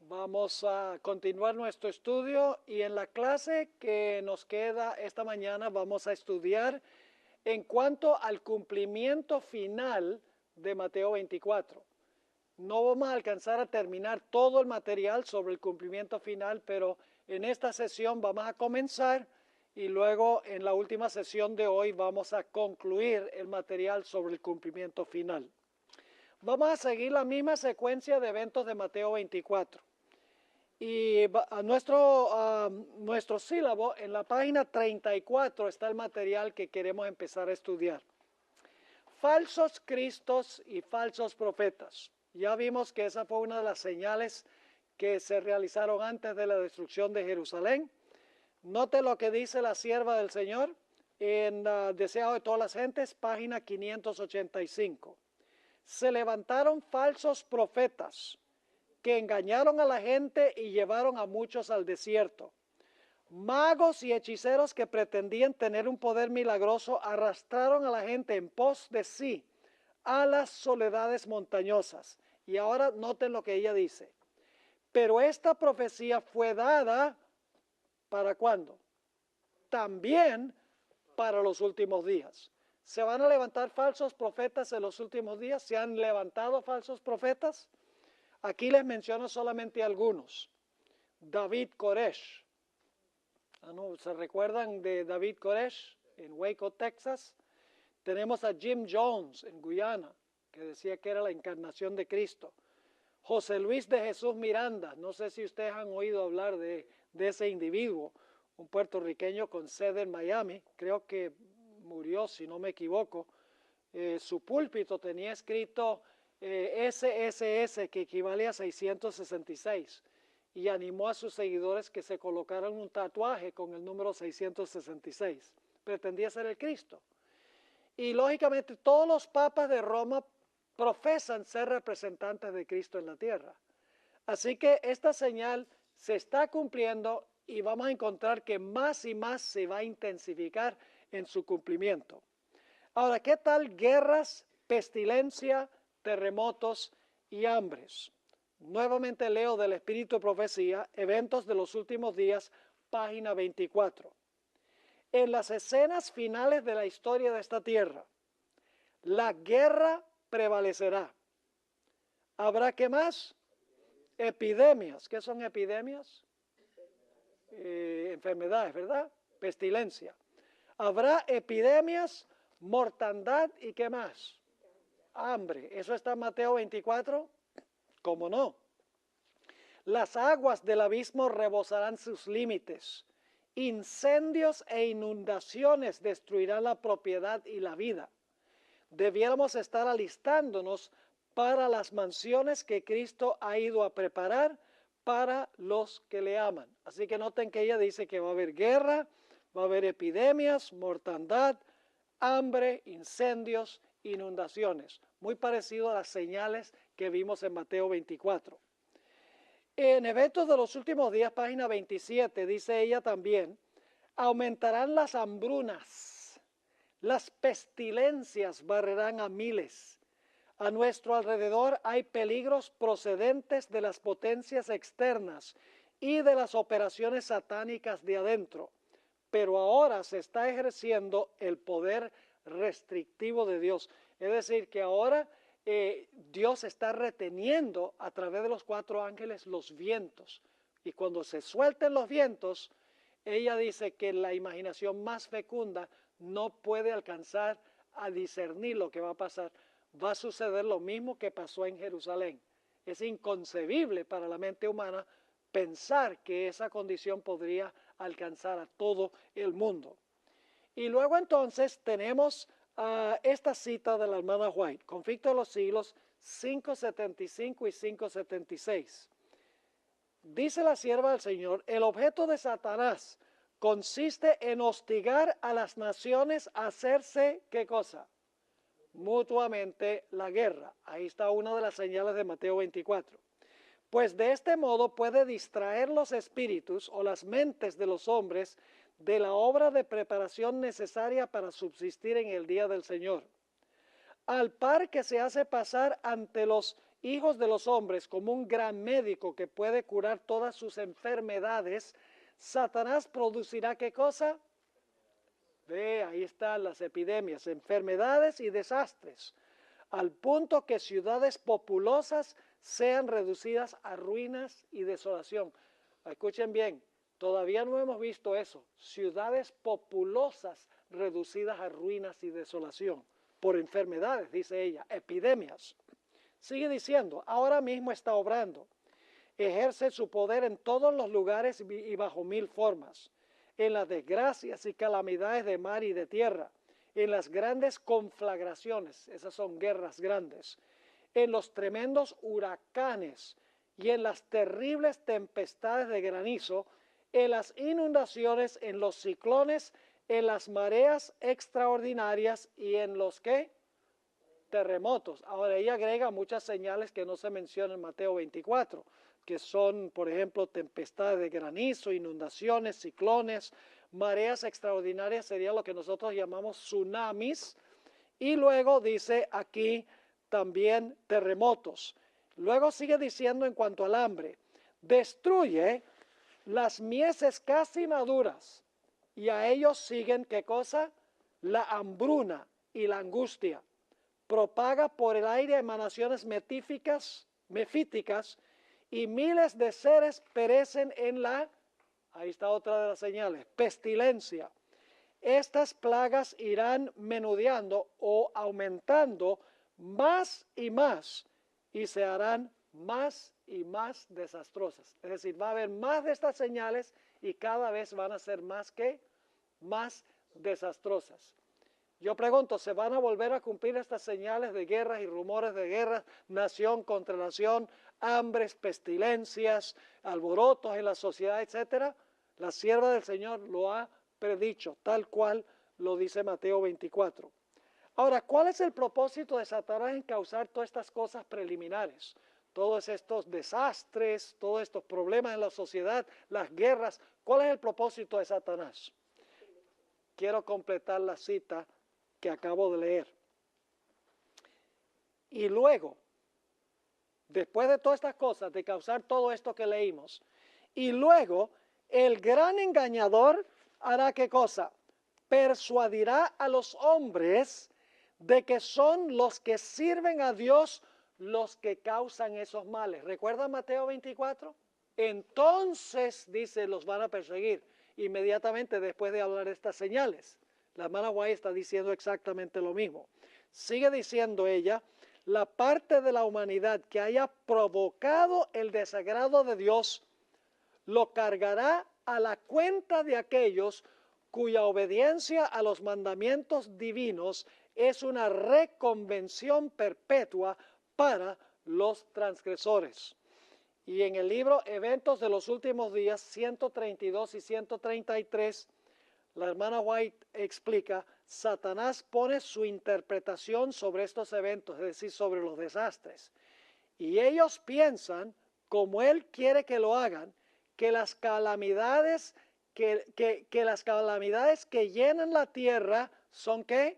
Vamos a continuar nuestro estudio y en la clase que nos queda esta mañana vamos a estudiar en cuanto al cumplimiento final de Mateo 24. No vamos a alcanzar a terminar todo el material sobre el cumplimiento final, pero en esta sesión vamos a comenzar y luego en la última sesión de hoy vamos a concluir el material sobre el cumplimiento final. Vamos a seguir la misma secuencia de eventos de Mateo 24. Y nuestro sílabo, en la página 34 está el material que queremos empezar a estudiar. Falsos cristos y falsos profetas. Ya vimos que esa fue una de las señales que se realizaron antes de la destrucción de Jerusalén. Note lo que dice la sierva del Señor en Deseado de todas las gentes, página 585. Se levantaron falsos profetas que engañaron a la gente y llevaron a muchos al desierto. Magos y hechiceros que pretendían tener un poder milagroso arrastraron a la gente en pos de sí a las soledades montañosas. Y ahora noten lo que ella dice. Pero esta profecía fue dada, ¿para cuándo? También para los últimos días. ¿Se van a levantar falsos profetas en los últimos días? ¿Se han levantado falsos profetas? Aquí les menciono solamente algunos. David Koresh. ¿Se recuerdan de David Koresh en Waco, Texas? Tenemos a Jim Jones en Guyana, que decía que era la encarnación de Cristo. José Luis de Jesús Miranda, no sé si ustedes han oído hablar de ese individuo, un puertorriqueño con sede en Miami, creo que murió si no me equivoco. Su púlpito tenía escrito SSS, que equivale a 666, y animó a sus seguidores que se colocaran un tatuaje con el número 666. Pretendía ser el Cristo. Y lógicamente todos los papas de Roma profesan ser representantes de Cristo en la tierra. Así que esta señal se está cumpliendo y vamos a encontrar que más y más se va a intensificar en su cumplimiento. Ahora, ¿qué tal guerras, pestilencia, terremotos y hambres? Nuevamente leo del Espíritu de Profecía, Eventos de los Últimos Días, página 24. En las escenas finales de la historia de esta tierra, la guerra prevalecerá. ¿Habrá qué más? Epidemias. ¿Qué son epidemias? Enfermedades, ¿verdad? Pestilencia. Habrá epidemias, mortandad y ¿qué más? Hambre. ¿Eso está en Mateo 24? ¿Cómo no? Las aguas del abismo rebosarán sus límites. Incendios e inundaciones destruirán la propiedad y la vida. Debiéramos estar alistándonos para las mansiones que Cristo ha ido a preparar para los que le aman. Así que noten que ella dice que va a haber guerra, va a haber epidemias, mortandad, hambre, incendios, inundaciones. Muy parecido a las señales que vimos en Mateo 24. En Eventos de los Últimos Días, página 27, dice ella también, aumentarán las hambrunas, las pestilencias barrerán a miles. A nuestro alrededor hay peligros procedentes de las potencias externas y de las operaciones satánicas de adentro. Pero ahora se está ejerciendo el poder restrictivo de Dios. Es decir, que ahora Dios está reteniendo a través de los 4 ángeles los vientos. Y cuando se suelten los vientos, ella dice que la imaginación más fecunda no puede alcanzar a discernir lo que va a pasar. Va a suceder lo mismo que pasó en Jerusalén. Es inconcebible para la mente humana pensar que esa condición podría alcanzar a todo el mundo. Y luego entonces tenemos esta cita de la hermana White, Conflicto de los Siglos 575 y 576. Dice la sierva del Señor, el objeto de Satanás consiste en hostigar a las naciones a hacerse, ¿qué cosa? Mutuamente la guerra. Ahí está una de las señales de Mateo 24. Pues de este modo puede distraer los espíritus o las mentes de los hombres de la obra de preparación necesaria para subsistir en el día del Señor. Al par que se hace pasar ante los hijos de los hombres, como un gran médico que puede curar todas sus enfermedades, Satanás producirá ¿qué cosa? Ve, ahí están las epidemias, enfermedades y desastres, al punto que ciudades populosas sean reducidas a ruinas y desolación. Escuchen bien, todavía no hemos visto eso. Ciudades populosas reducidas a ruinas y desolación por enfermedades, dice ella, epidemias. Sigue diciendo, ahora mismo está obrando. Ejerce su poder en todos los lugares y bajo mil formas. En las desgracias y calamidades de mar y de tierra, en las grandes conflagraciones, esas son guerras grandes, en los tremendos huracanes y en las terribles tempestades de granizo, en las inundaciones, en los ciclones, en las mareas extraordinarias y en los ¿qué? Terremotos. Ahora ella agrega muchas señales que no se mencionan en Mateo 24, que son, por ejemplo, tempestades de granizo, inundaciones, ciclones, mareas extraordinarias, sería lo que nosotros llamamos tsunamis, y luego dice aquí también terremotos. Luego sigue diciendo en cuanto al hambre, destruye las mieses casi maduras, y a ellos siguen, ¿qué cosa? La hambruna y la angustia. Propaga por el aire emanaciones mefíticas, y miles de seres perecen en la, ahí está otra de las señales, pestilencia. Estas plagas irán menudeando o aumentando más y se harán más y más desastrosas. Es decir, va a haber más de estas señales y cada vez van a ser más desastrosas. Yo pregunto, ¿se van a volver a cumplir estas señales de guerras y rumores de guerras, nación contra nación, hambres, pestilencias, alborotos en la sociedad, etcétera? La sierva del Señor lo ha predicho, tal cual lo dice Mateo 24. Ahora, ¿cuál es el propósito de Satanás en causar todas estas cosas preliminares? Todos estos desastres, todos estos problemas en la sociedad, las guerras. ¿Cuál es el propósito de Satanás? Quiero completar la cita que acabo de leer. Y luego, después de todas estas cosas, de causar todo esto que leímos, y luego el gran engañador hará ¿qué cosa? Persuadirá a los hombres de que son los que sirven a Dios los que causan esos males. ¿Recuerdan Mateo 24? Entonces, dice, los van a perseguir inmediatamente después de hablar de estas señales. La hermana White está diciendo exactamente lo mismo. Sigue diciendo ella, la parte de la humanidad que haya provocado el desagrado de Dios, lo cargará a la cuenta de aquellos cuya obediencia a los mandamientos divinos es una reconvención perpetua para los transgresores. Y en el libro Eventos de los Últimos Días, 132 y 133, la hermana White explica, Satanás pone su interpretación sobre estos eventos, es decir, sobre los desastres. Y ellos piensan, como él quiere que lo hagan, que las calamidades que llenan la tierra son ¿qué?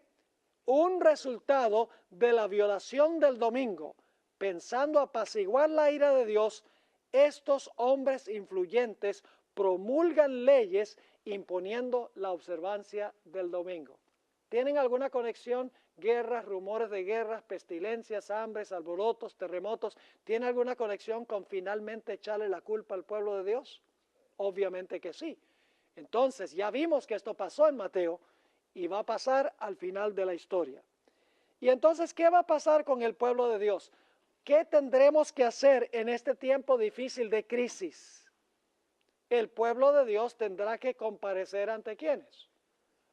Un resultado de la violación del domingo. Pensando apaciguar la ira de Dios, estos hombres influyentes promulgan leyes imponiendo la observancia del domingo. ¿Tienen alguna conexión? Guerras, rumores de guerras, pestilencias, hambres, alborotos, terremotos. ¿Tiene alguna conexión con finalmente echarle la culpa al pueblo de Dios? Obviamente que sí. Entonces ya vimos que esto pasó en Mateo y va a pasar al final de la historia. Y entonces, ¿qué va a pasar con el pueblo de Dios? ¿Qué tendremos que hacer en este tiempo difícil de crisis? El pueblo de Dios tendrá que comparecer ante ¿quiénes?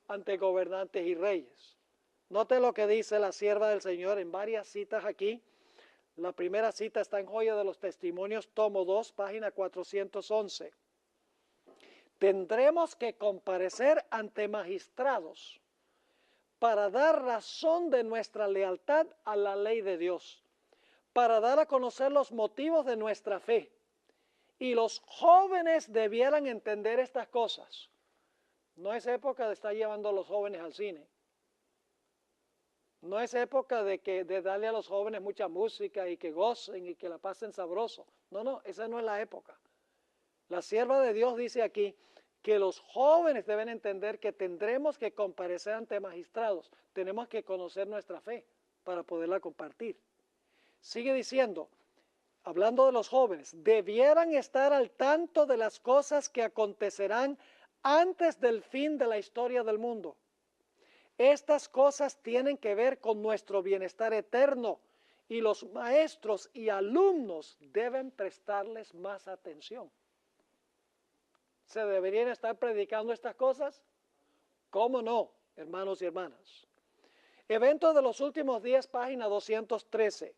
Ante gobernantes y reyes. Note lo que dice la sierva del Señor en varias citas aquí. La primera cita está en Joya de los Testimonios, tomo 2, página 411. Tendremos que comparecer ante magistrados para dar razón de nuestra lealtad a la ley de Dios, para dar a conocer los motivos de nuestra fe. Y los jóvenes debieran entender estas cosas. No es época de estar llevando a los jóvenes al cine. No es época de darle a los jóvenes mucha música y que gocen y que la pasen sabroso. No, no, esa no es la época. La sierva de Dios dice aquí que los jóvenes deben entender que tendremos que comparecer ante magistrados. Tenemos que conocer nuestra fe para poderla compartir. Sigue diciendo, hablando de los jóvenes, debieran estar al tanto de las cosas que acontecerán antes del fin de la historia del mundo. Estas cosas tienen que ver con nuestro bienestar eterno y los maestros y alumnos deben prestarles más atención. ¿Se deberían estar predicando estas cosas? ¿Cómo no, hermanos y hermanas? Evento de los últimos días, página 213.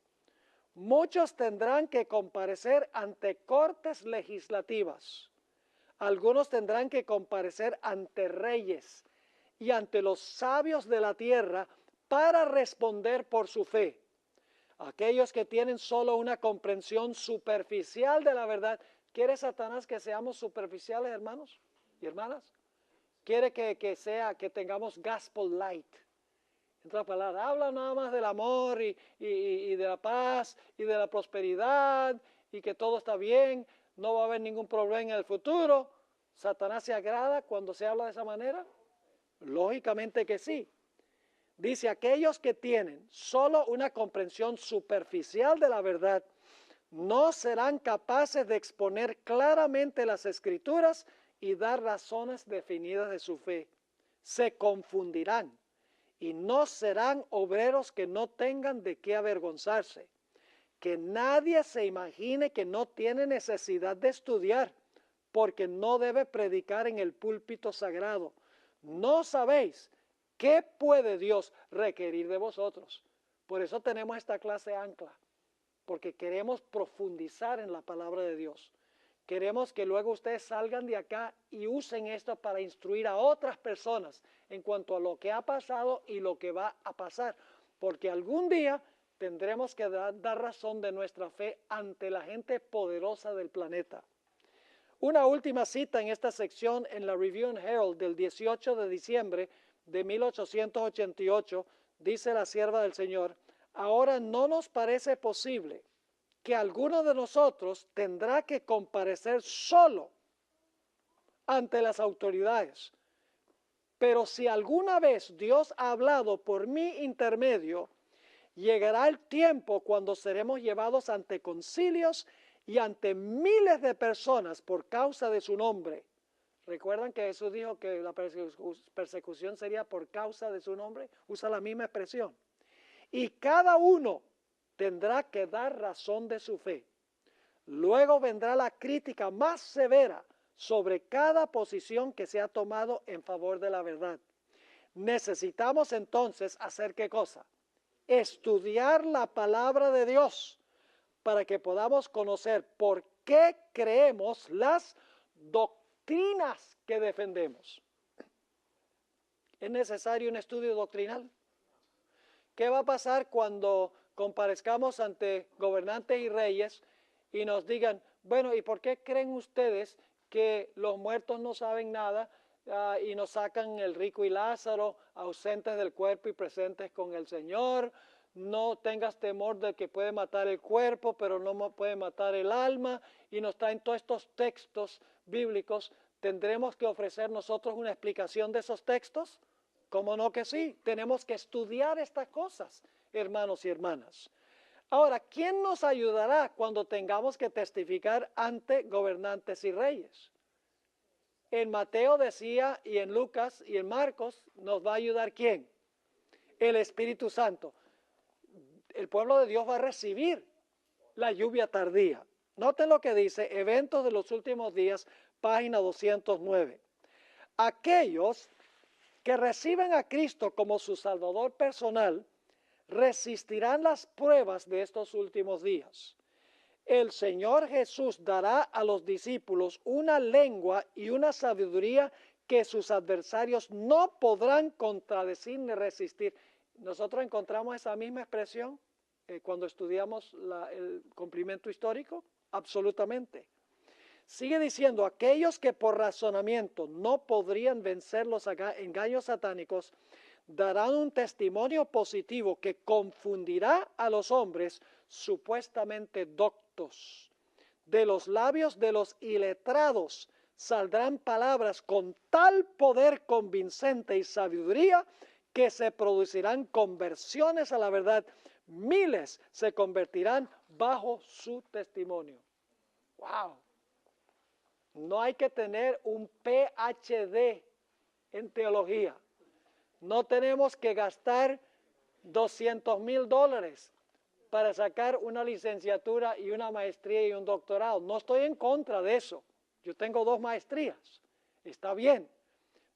Muchos tendrán que comparecer ante cortes legislativas. Algunos tendrán que comparecer ante reyes y ante los sabios de la tierra para responder por su fe. Aquellos que tienen solo una comprensión superficial de la verdad. ¿Quiere Satanás que seamos superficiales, hermanos y hermanas? Quiere que tengamos gospel light. En otras palabras, habla nada más del amor y de la paz y de la prosperidad y que todo está bien, no va a haber ningún problema en el futuro. ¿Satanás se agrada cuando se habla de esa manera? Lógicamente que sí. Dice, aquellos que tienen solo una comprensión superficial de la verdad no serán capaces de exponer claramente las Escrituras y dar razones definidas de su fe. Se confundirán y no serán obreros que no tengan de qué avergonzarse. Que nadie se imagine que no tiene necesidad de estudiar, porque no debe predicar en el púlpito sagrado. ¿No sabéis qué puede Dios requerir de vosotros? Por eso tenemos esta clase ancla, porque queremos profundizar en la palabra de Dios. Queremos que luego ustedes salgan de acá y usen esto para instruir a otras personas en cuanto a lo que ha pasado y lo que va a pasar, porque algún día tendremos que dar razón de nuestra fe ante la gente poderosa del planeta. Una última cita en esta sección en la Review and Herald del 18 de diciembre de 1888, dice la sierva del Señor, ahora no nos parece posible que alguno de nosotros tendrá que comparecer solo ante las autoridades. Pero si alguna vez Dios ha hablado por mi intermedio, llegará el tiempo cuando seremos llevados ante concilios y ante miles de personas por causa de su nombre. ¿Recuerdan que Jesús dijo que la persecución sería por causa de su nombre? Usa la misma expresión. Y cada uno tendrá que dar razón de su fe. Luego vendrá la crítica más severa sobre cada posición que se ha tomado en favor de la verdad. Necesitamos entonces hacer ¿qué cosa? Estudiar la palabra de Dios para que podamos conocer por qué creemos las doctrinas que defendemos. ¿Es necesario un estudio doctrinal? ¿Qué va a pasar cuando comparezcamos ante gobernantes y reyes y nos digan, bueno, ¿y por qué creen ustedes que los muertos no saben nada y nos sacan el rico y Lázaro ausentes del cuerpo y presentes con el Señor? No tengas temor de que puede matar el cuerpo, pero no puede matar el alma, y nos traen todos estos textos bíblicos. ¿Tendremos que ofrecer nosotros una explicación de esos textos? ¿Cómo no que sí? Tenemos que estudiar estas cosas, hermanos y hermanas. Ahora, ¿quién nos ayudará cuando tengamos que testificar ante gobernantes y reyes? En Mateo decía, y en Lucas y en Marcos, ¿nos va a ayudar quién? El Espíritu Santo. El pueblo de Dios va a recibir la lluvia tardía. Noten lo que dice, Eventos de los Últimos Días, página 209. Aquellos que reciben a Cristo como su Salvador personal, resistirán las pruebas de estos últimos días. El Señor Jesús dará a los discípulos una lengua y una sabiduría que sus adversarios no podrán contradecir ni resistir. Nosotros encontramos esa misma expresión cuando estudiamos el cumplimiento histórico, absolutamente. Sigue diciendo, aquellos que por razonamiento no podrían vencer los engaños satánicos, darán un testimonio positivo que confundirá a los hombres supuestamente doctos. De los labios de los iletrados saldrán palabras con tal poder convincente y sabiduría que se producirán conversiones a la verdad. Miles se convertirán bajo su testimonio. ¡Wow! No hay que tener un PhD en teología. No tenemos que gastar $200,000 para sacar una licenciatura y una maestría y un doctorado. No estoy en contra de eso. Yo tengo 2 maestrías. Está bien.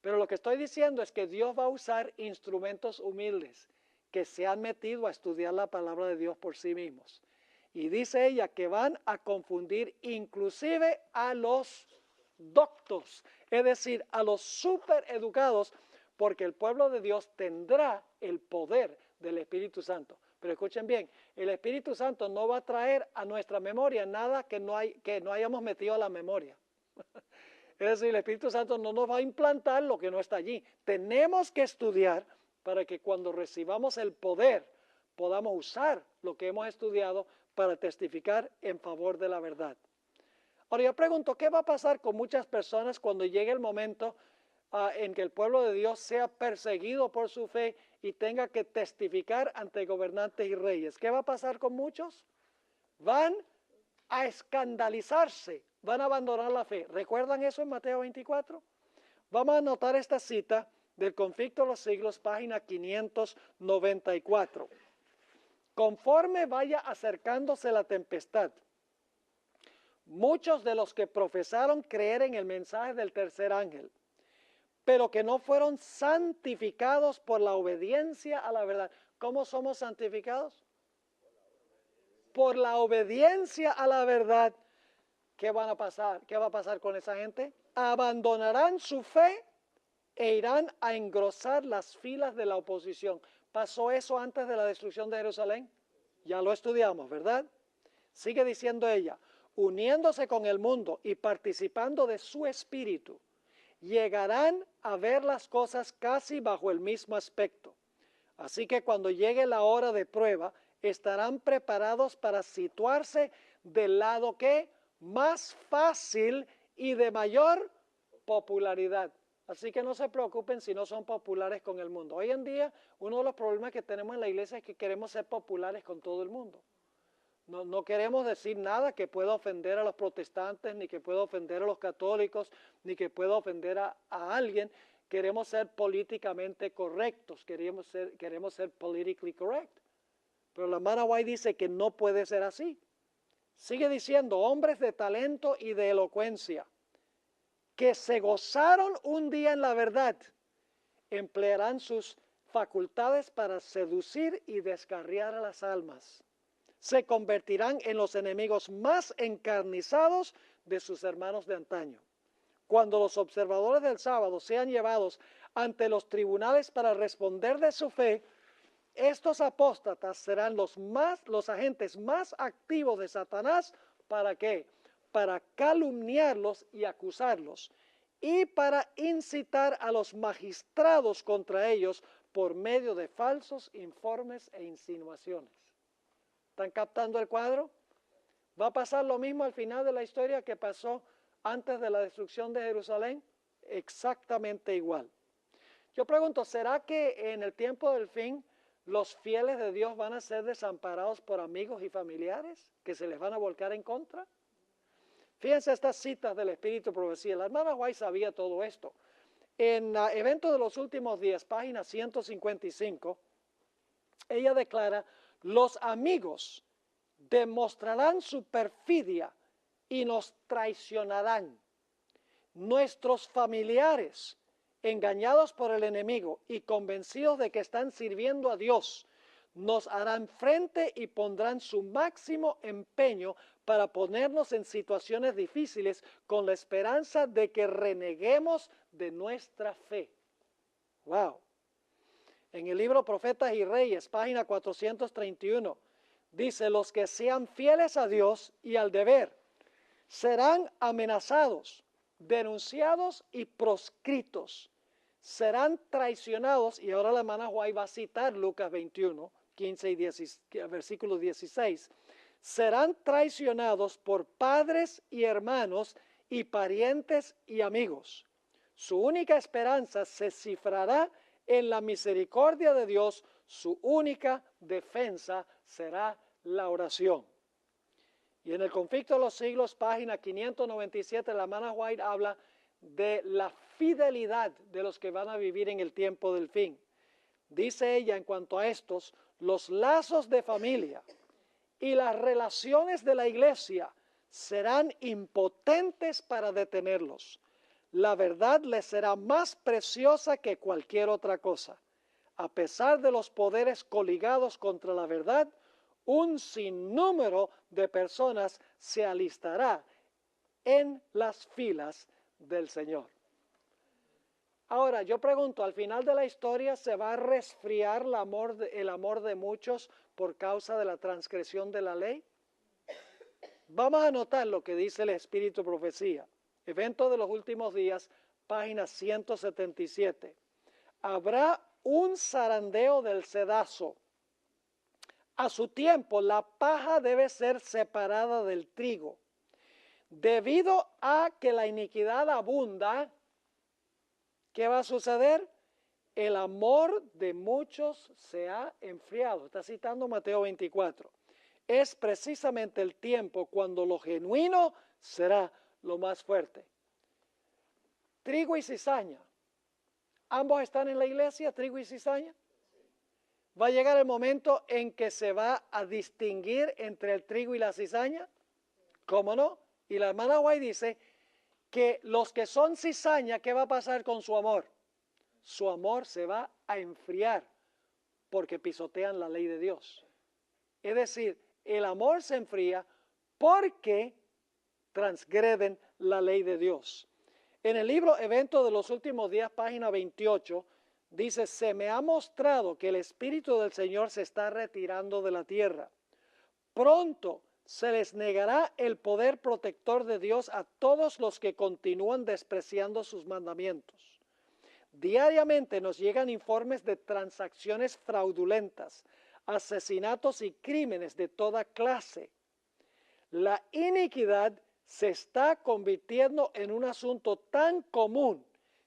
Pero lo que estoy diciendo es que Dios va a usar instrumentos humildes que se han metido a estudiar la palabra de Dios por sí mismos. Y dice ella que van a confundir inclusive a los doctos, es decir, a los supereducados, porque el pueblo de Dios tendrá el poder del Espíritu Santo. Pero escuchen bien, el Espíritu Santo no va a traer a nuestra memoria nada que no hayamos metido a la memoria. Es decir, el Espíritu Santo no nos va a implantar lo que no está allí. Tenemos que estudiar para que cuando recibamos el poder podamos usar lo que hemos estudiado para testificar en favor de la verdad. Ahora yo pregunto, ¿qué va a pasar con muchas personas cuando llegue el momento en que el pueblo de Dios sea perseguido por su fe y tenga que testificar ante gobernantes y reyes? ¿Qué va a pasar con muchos? Van a escandalizarse, van a abandonar la fe. ¿Recuerdan eso en Mateo 24? Vamos a anotar esta cita del Conflicto de los Siglos, página 594. Conforme vaya acercándose la tempestad, muchos de los que profesaron creer en el mensaje del tercer ángel, pero que no fueron santificados por la obediencia a la verdad. ¿Cómo somos santificados? Por la obediencia a la verdad. ¿Qué van a pasar? ¿Qué va a pasar con esa gente? Abandonarán su fe e irán a engrosar las filas de la oposición. ¿Pasó eso antes de la destrucción de Jerusalén? Ya lo estudiamos, ¿verdad? Sigue diciendo ella, uniéndose con el mundo y participando de su espíritu, llegarán a ver las cosas casi bajo el mismo aspecto. Así que cuando llegue la hora de prueba, estarán preparados para situarse del lado que más fácil y de mayor popularidad. Así que no se preocupen si no son populares con el mundo. Hoy en día, uno de los problemas que tenemos en la iglesia es que queremos ser populares con todo el mundo. No queremos decir nada que pueda ofender a los protestantes, ni que pueda ofender a los católicos, ni que pueda ofender a alguien. Queremos ser políticamente correctos, queremos ser politically correct. Pero la hermana White dice que no puede ser así. Sigue diciendo, hombres de talento y de elocuencia, que se gozaron un día en la verdad, emplearán sus facultades para seducir y descarriar a las almas. Se convertirán en los enemigos más encarnizados de sus hermanos de antaño. Cuando los observadores del sábado sean llevados ante los tribunales para responder de su fe, estos apóstatas serán los agentes más activos de Satanás. ¿Para qué? Para calumniarlos y acusarlos, y para incitar a los magistrados contra ellos por medio de falsos informes e insinuaciones. ¿Están captando el cuadro? Va a pasar lo mismo al final de la historia que pasó antes de la destrucción de Jerusalén, exactamente igual. Yo pregunto, ¿será que en el tiempo del fin los fieles de Dios van a ser desamparados por amigos y familiares que se les van a volcar en contra? Fíjense estas citas del Espíritu Profecía. La hermana White sabía todo esto. En Evento de los Últimos Días, página 155, ella declara, los amigos demostrarán su perfidia y nos traicionarán. Nuestros familiares, engañados por el enemigo y convencidos de que están sirviendo a Dios, nos harán frente y pondrán su máximo empeño para ponernos en situaciones difíciles con la esperanza de que reneguemos de nuestra fe. ¡Wow! En el libro Profetas y Reyes, página 431, dice, los que sean fieles a Dios y al deber serán amenazados, denunciados y proscritos. serán traicionados, y ahora la hermana White va a citar Lucas 21, 15 y 10, versículo 16, serán traicionados por padres y hermanos y parientes y amigos. Su única esperanza se cifrará en la misericordia de Dios, su única defensa será la oración. Y en el Conflicto de los Siglos, página 597, la hermana White habla de la fidelidad de los que van a vivir en el tiempo del fin. Dice ella en cuanto a estos, los lazos de familia y las relaciones de la iglesia serán impotentes para detenerlos. La verdad les será más preciosa que cualquier otra cosa. A pesar de los poderes coligados contra la verdad, un sinnúmero de personas se alistará en las filas del Señor. Ahora, yo pregunto, ¿al final de la historia se va a resfriar el amor de muchos por causa de la transgresión de la ley? Vamos a notar lo que dice el Espíritu Profecía. Evento de los últimos días, página 177. Habrá un zarandeo del cedazo. A su tiempo, la paja debe ser separada del trigo. Debido a que la iniquidad abunda, ¿qué va a suceder? El amor de muchos se ha enfriado. Está citando Mateo 24. Es precisamente el tiempo cuando lo genuino será lo más fuerte. Trigo y cizaña. ¿Ambos están en la iglesia, trigo y cizaña? ¿Va a llegar el momento en que se va a distinguir entre el trigo y la cizaña? ¿Cómo no? Y la hermana White dice que los que son cizaña, ¿qué va a pasar con su amor? Su amor se va a enfriar porque pisotean la ley de Dios. Es decir, el amor se enfría porque transgreden la ley de Dios. En el libro Evento de los Últimos Días, página 28, dice, se me ha mostrado que el Espíritu del Señor se está retirando de la tierra. Pronto se les negará el poder protector de Dios a todos los que continúan despreciando sus mandamientos. Diariamente nos llegan informes de transacciones fraudulentas, asesinatos y crímenes de toda clase. La iniquidad se está convirtiendo en un asunto tan común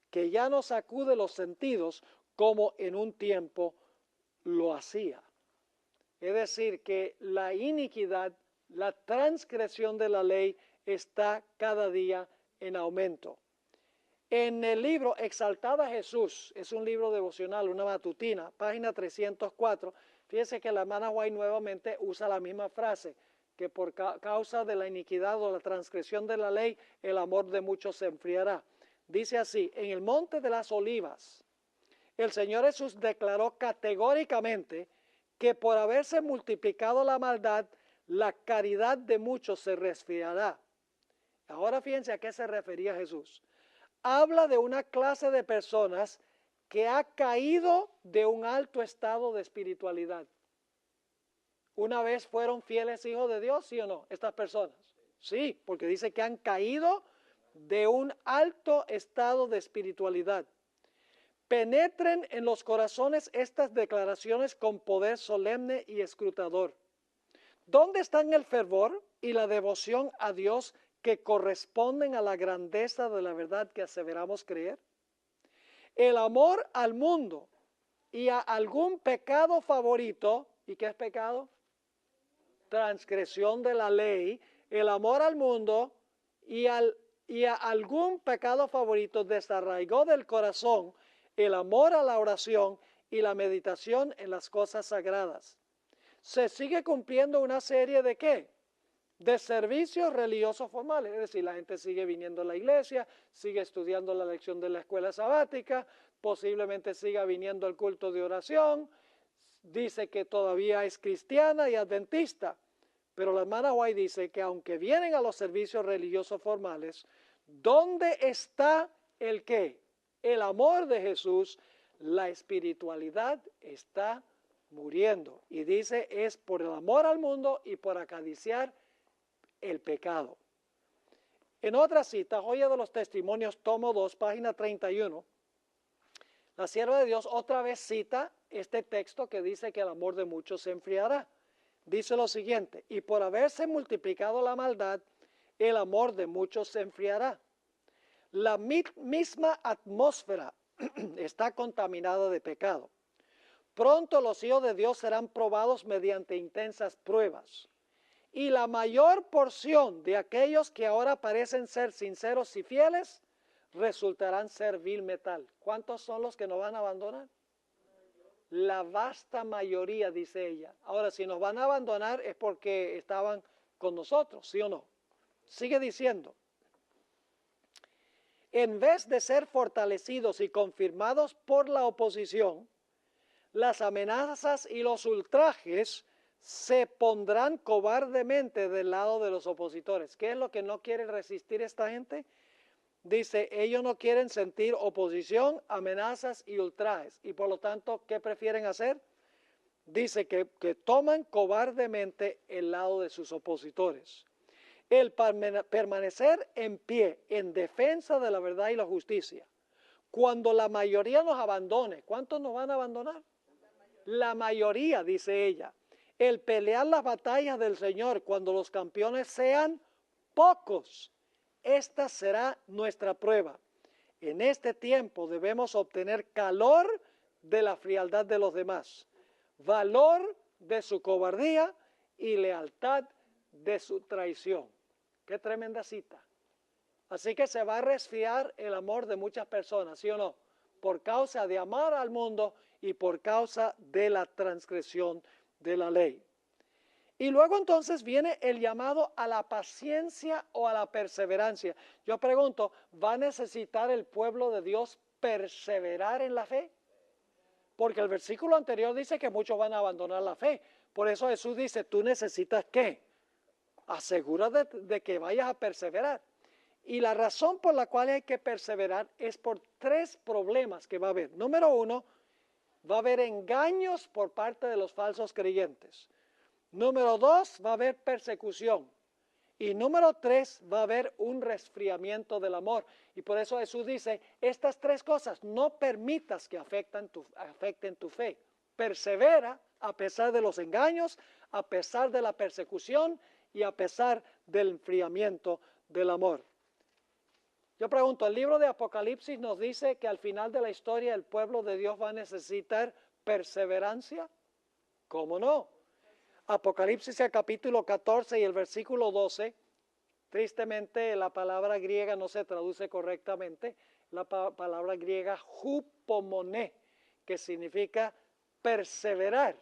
que ya no sacude los sentidos como en un tiempo lo hacía. Es decir, que la iniquidad, la transgresión de la ley está cada día en aumento. En el libro Exaltada Jesús, es un libro devocional, una matutina, página 304, fíjese que la hermana White nuevamente usa la misma frase, que por causa de la iniquidad o la transgresión de la ley, el amor de muchos se enfriará. Dice así, en el Monte de las Olivas, el Señor Jesús declaró categóricamente que por haberse multiplicado la maldad, la caridad de muchos se resfriará. Ahora fíjense a qué se refería Jesús. Habla de una clase de personas que ha caído de un alto estado de espiritualidad. ¿Una vez fueron fieles hijos de Dios, sí o no, estas personas? Sí, porque dice que han caído de un alto estado de espiritualidad. Penetren en los corazones estas declaraciones con poder solemne y escrutador. ¿Dónde están el fervor y la devoción a Dios que corresponden a la grandeza de la verdad que aseveramos creer? El amor al mundo y a algún pecado favorito, ¿y qué es pecado? Transgresión de la ley, el amor al mundo y a algún pecado favorito desarraigó del corazón el amor a la oración y la meditación en las cosas sagradas. Se sigue cumpliendo una serie de ¿qué? De servicios religiosos formales, es decir, la gente sigue viniendo a la iglesia, sigue estudiando la lección de la escuela sabática, posiblemente siga viniendo al culto de oración, dice que todavía es cristiana y adventista, pero la hermana White dice que aunque vienen a los servicios religiosos formales, ¿dónde está el qué? El amor de Jesús, la espiritualidad está muriendo. Y dice, es por el amor al mundo y por acariciar el pecado. En otra cita, Joya de los Testimonios, tomo 2, página 31, La sierva de Dios otra vez cita este texto que dice que el amor de muchos se enfriará. Dice lo siguiente, y por haberse multiplicado la maldad, el amor de muchos se enfriará. La misma atmósfera está contaminada de pecado. Pronto los hijos de Dios serán probados mediante intensas pruebas. Y la mayor porción de aquellos que ahora parecen ser sinceros y fieles, resultarán ser vil metal. ¿Cuántos son los que nos van a abandonar? La vasta mayoría, dice ella. Ahora, si nos van a abandonar es porque estaban con nosotros, ¿sí o no? Sigue diciendo. En vez de ser fortalecidos y confirmados por la oposición, las amenazas y los ultrajes se pondrán cobardemente del lado de los opositores. ¿Qué es lo que no quiere resistir esta gente? Dice, ellos no quieren sentir oposición, amenazas y ultrajes. Y por lo tanto, ¿qué prefieren hacer? Dice que toman cobardemente el lado de sus opositores. El permanecer en pie en defensa de la verdad y la justicia. Cuando la mayoría nos abandone, ¿cuántos nos van a abandonar? La mayoría, dice ella. El pelear las batallas del Señor cuando los campeones sean pocos. Esta será nuestra prueba. En este tiempo debemos obtener calor de la frialdad de los demás, valor de su cobardía y lealtad de su traición. Qué tremenda cita. Así que se va a resfriar el amor de muchas personas, ¿sí o no? Por causa de amar al mundo y por causa de la transgresión de la ley. Y luego entonces viene el llamado a la paciencia o a la perseverancia. Yo pregunto, ¿va a necesitar el pueblo de Dios perseverar en la fe? Porque el versículo anterior dice que muchos van a abandonar la fe. Por eso Jesús dice, ¿tú necesitas qué? Asegúrate de que vayas a perseverar. Y la razón por la cual hay que perseverar es por tres problemas que va a haber. Número uno, va a haber engaños por parte de los falsos creyentes. Número dos, va a haber persecución. Y número tres, va a haber un resfriamiento del amor. Y por eso Jesús dice, estas tres cosas no permitas que afecten tu fe. Persevera a pesar de los engaños, a pesar de la persecución y a pesar del enfriamiento del amor. Yo pregunto, el libro de Apocalipsis nos dice que al final de la historia el pueblo de Dios va a necesitar perseverancia. ¿Cómo no? Apocalipsis el capítulo 14 y el versículo 12, tristemente la palabra griega no se traduce correctamente, la palabra griega hupomoné, que significa perseverar.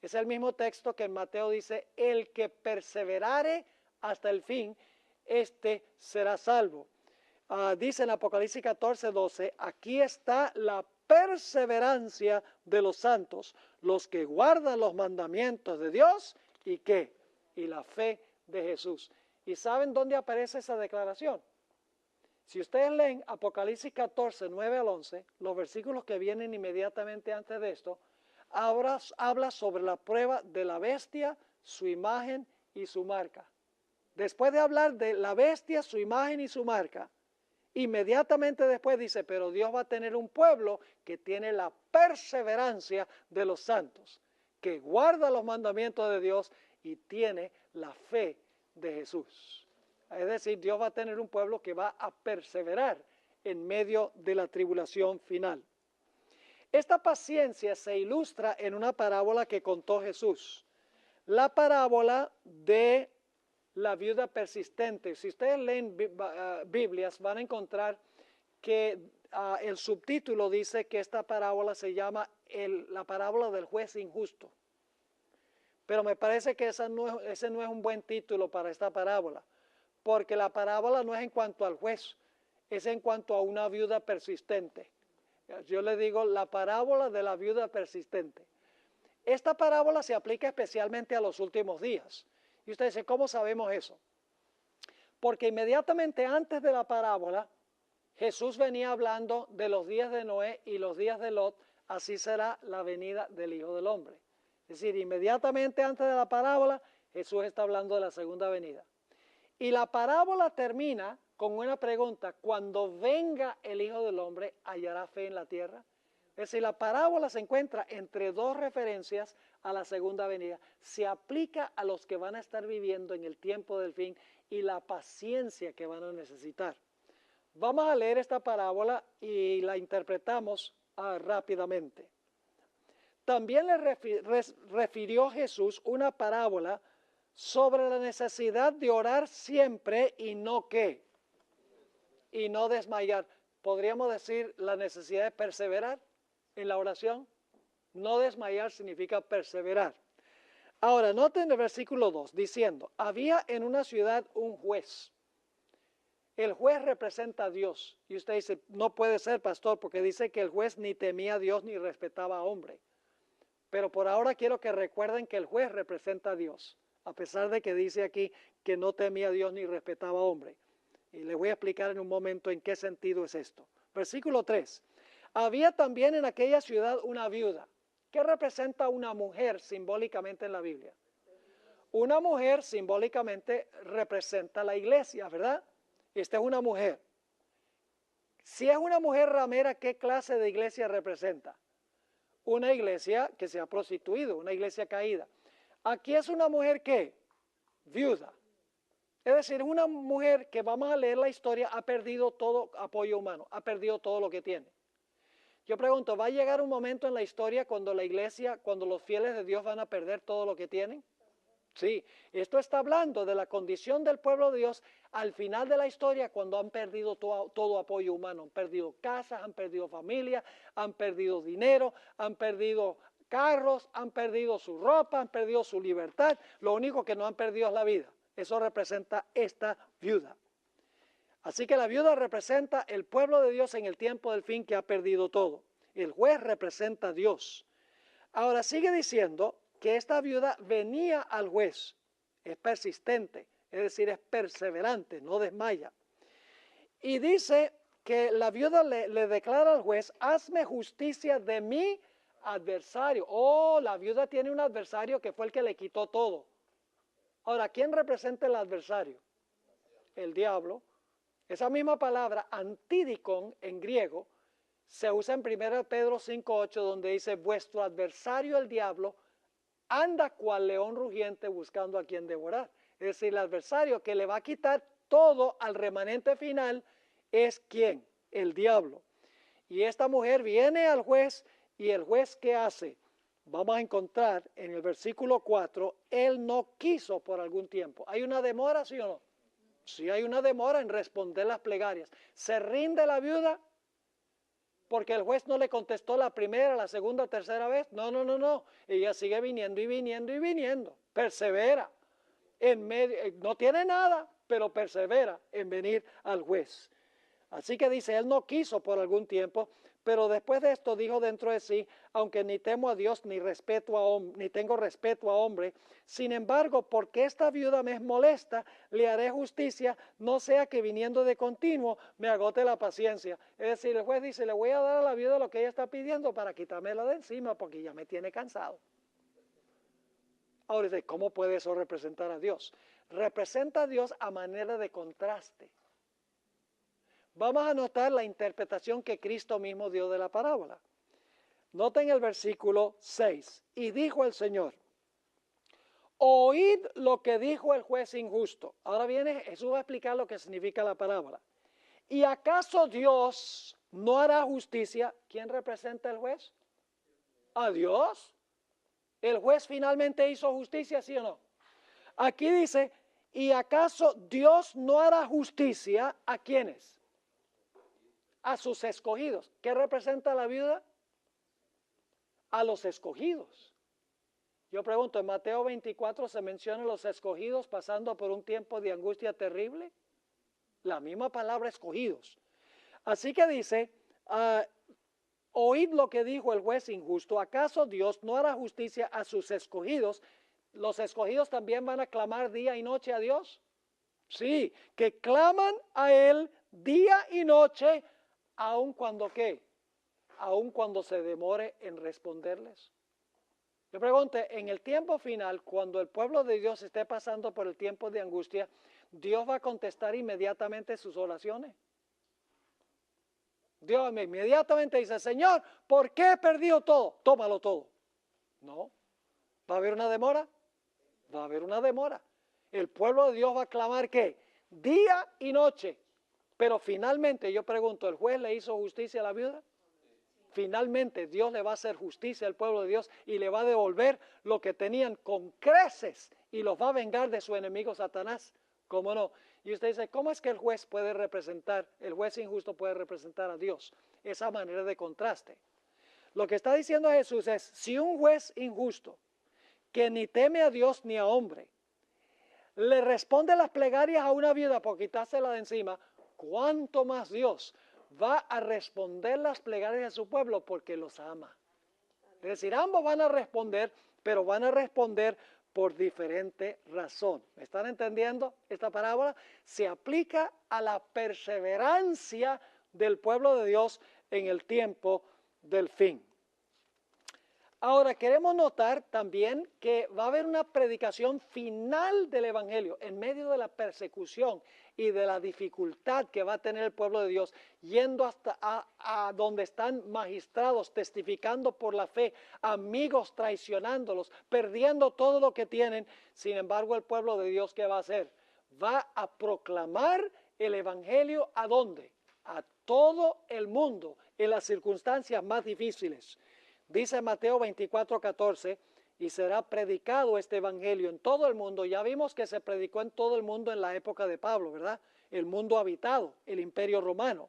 Es el mismo texto que en Mateo dice, el que perseverare hasta el fin, este será salvo. Dice en Apocalipsis 14, 12, aquí está la perseverancia de los santos, los que guardan los mandamientos de Dios y ¿qué? Y la fe de Jesús. ¿Y saben dónde aparece esa declaración? Si ustedes leen Apocalipsis 14, 9 al 11, los versículos que vienen inmediatamente antes de esto, habla sobre la prueba de la bestia, su imagen y su marca. Después de hablar de la bestia, su imagen y su marca, inmediatamente después dice, pero Dios va a tener un pueblo que tiene la perseverancia de los santos, que guarda los mandamientos de Dios y tiene la fe de Jesús. Es decir, Dios va a tener un pueblo que va a perseverar en medio de la tribulación final. Esta paciencia se ilustra en una parábola que contó Jesús, la parábola de la viuda persistente. Si ustedes leen Biblias, van a encontrar que el subtítulo dice que esta parábola se llama la parábola del juez injusto. Pero me parece que ese no es un buen título para esta parábola, porque la parábola no es en cuanto al juez, es en cuanto a una viuda persistente. Yo le digo la parábola de la viuda persistente. Esta parábola se aplica especialmente a los últimos días. Y usted dice, ¿cómo sabemos eso? Porque inmediatamente antes de la parábola, Jesús venía hablando de los días de Noé y los días de Lot, así será la venida del Hijo del Hombre. Es decir, inmediatamente antes de la parábola, Jesús está hablando de la segunda venida. Y la parábola termina con una pregunta, cuando venga el Hijo del Hombre, ¿hallará fe en la tierra? Es Es decir, la parábola se encuentra entre dos referencias a la segunda venida. Se aplica a los que van a estar viviendo en el tiempo del fin y la paciencia que van a necesitar. Vamos a leer esta parábola y la interpretamos rápidamente. También le refirió Jesús una parábola sobre la necesidad de orar siempre y no qué, y no desmayar. Podríamos decir la necesidad de perseverar en la oración. No desmayar significa perseverar. Ahora, noten el versículo 2 diciendo, había en una ciudad un juez. El juez representa a Dios. Y usted dice, no puede ser, pastor, porque dice que el juez ni temía a Dios ni respetaba a hombre. Pero por ahora quiero que recuerden que el juez representa a Dios, a pesar de que dice aquí que no temía a Dios ni respetaba a hombre. Y les voy a explicar en un momento en qué sentido es esto. Versículo 3. Había también en aquella ciudad una viuda. ¿Qué representa una mujer simbólicamente en la Biblia? Una mujer simbólicamente representa la iglesia, ¿verdad? Esta es una mujer. Si es una mujer ramera, ¿qué clase de iglesia representa? Una iglesia que se ha prostituido, una iglesia caída. Aquí es una mujer ¿qué? Viuda. Es decir, una mujer que, vamos a leer la historia, ha perdido todo apoyo humano, ha perdido todo lo que tiene. Yo pregunto, ¿va a llegar un momento en la historia cuando la iglesia, cuando los fieles de Dios van a perder todo lo que tienen? Sí, esto está hablando de la condición del pueblo de Dios al final de la historia, cuando han perdido todo apoyo humano, han perdido casas, han perdido familia, han perdido dinero, han perdido carros, han perdido su ropa, han perdido su libertad. Lo único que no han perdido es la vida. Eso representa esta viuda. Así que la viuda representa el pueblo de Dios en el tiempo del fin que ha perdido todo. El juez representa a Dios. Ahora sigue diciendo que esta viuda venía al juez, es persistente, es decir, es perseverante, no desmaya. Y dice que la viuda le declara al juez, hazme justicia de mi adversario. Oh, la viuda tiene un adversario que fue el que le quitó todo. Ahora, ¿quién representa el adversario? El diablo. Esa misma palabra, antidicon, en griego, se usa en 1 Pedro 5:8, donde dice, vuestro adversario el diablo anda cual león rugiente buscando a quien devorar. Es decir, el adversario que le va a quitar todo al remanente final es ¿quién? El diablo. Y esta mujer viene al juez y el juez ¿qué hace? Vamos a encontrar en el versículo 4, él no quiso por algún tiempo. ¿Hay una demora, sí o no? Sí hay una demora en responder las plegarias. ¿Se rinde la viuda? Porque el juez no le contestó la primera, la segunda, tercera vez. No. Ella sigue viniendo y viniendo y viniendo. Persevera. No tiene nada, pero persevera en venir al juez. Así que dice, él no quiso por algún tiempo, pero después de esto dijo dentro de sí, aunque ni temo a Dios ni tengo respeto a hombre, sin embargo, porque esta viuda me es molesta, le haré justicia, no sea que viniendo de continuo me agote la paciencia. Es decir, el juez dice, le voy a dar a la viuda lo que ella está pidiendo para quitármela de encima porque ya me tiene cansado. Ahora dice, ¿cómo puede eso representar a Dios? Representa a Dios a manera de contraste. Vamos a notar la interpretación que Cristo mismo dio de la parábola. Noten el versículo 6. Y dijo el Señor, oíd lo que dijo el juez injusto. Ahora viene Jesús a explicar lo que significa la parábola. ¿Y acaso Dios no hará justicia? ¿Quién representa el juez? ¿A Dios? ¿El juez finalmente hizo justicia, sí o no? Aquí dice, ¿y acaso Dios no hará justicia a quiénes? A sus escogidos. ¿Qué representa la viuda? A los escogidos. Yo pregunto, en Mateo 24 se mencionan los escogidos pasando por un tiempo de angustia terrible. La misma palabra escogidos. Así que dice, oíd lo que dijo el juez injusto. ¿Acaso Dios no hará justicia a sus escogidos? ¿Los escogidos también van a clamar día y noche a Dios? Sí, que claman a Él día y noche, aun cuando ¿qué? Aun cuando se demore en responderles. Yo pregunto, en el tiempo final, cuando el pueblo de Dios esté pasando por el tiempo de angustia, ¿Dios va a contestar inmediatamente sus oraciones? Dios inmediatamente dice, Señor, ¿por qué he perdido todo? Tómalo todo. No. ¿Va a haber una demora? Va a haber una demora. El pueblo de Dios va a clamar ¿qué? Día y noche. Pero finalmente, yo pregunto, ¿el juez le hizo justicia a la viuda? Finalmente Dios le va a hacer justicia al pueblo de Dios y le va a devolver lo que tenían con creces y los va a vengar de su enemigo Satanás. ¿Cómo no? Y usted dice, ¿cómo es que el juez puede representar, el juez injusto puede representar a Dios? Esa manera de contraste. Lo que está diciendo Jesús es, si un juez injusto, que ni teme a Dios ni a hombre, le responde las plegarias a una viuda por quitársela de encima, ¿cuánto más Dios va a responder las plegarias de su pueblo porque los ama? Es decir, ambos van a responder, pero van a responder por diferente razón. ¿Me están entendiendo? Esta parábola se aplica a la perseverancia del pueblo de Dios en el tiempo del fin. Ahora, queremos notar también que va a haber una predicación final del Evangelio en medio de la persecución y de la dificultad que va a tener el pueblo de Dios, yendo hasta a donde están magistrados, testificando por la fe, amigos traicionándolos, perdiendo todo lo que tienen. Sin embargo, el pueblo de Dios, ¿qué va a hacer? Va a proclamar el Evangelio ¿a dónde? A todo el mundo, en las circunstancias más difíciles. Dice Mateo 24:14, y será predicado este evangelio en todo el mundo. Ya vimos que se predicó en todo el mundo en la época de Pablo, ¿verdad? El mundo habitado, el imperio romano.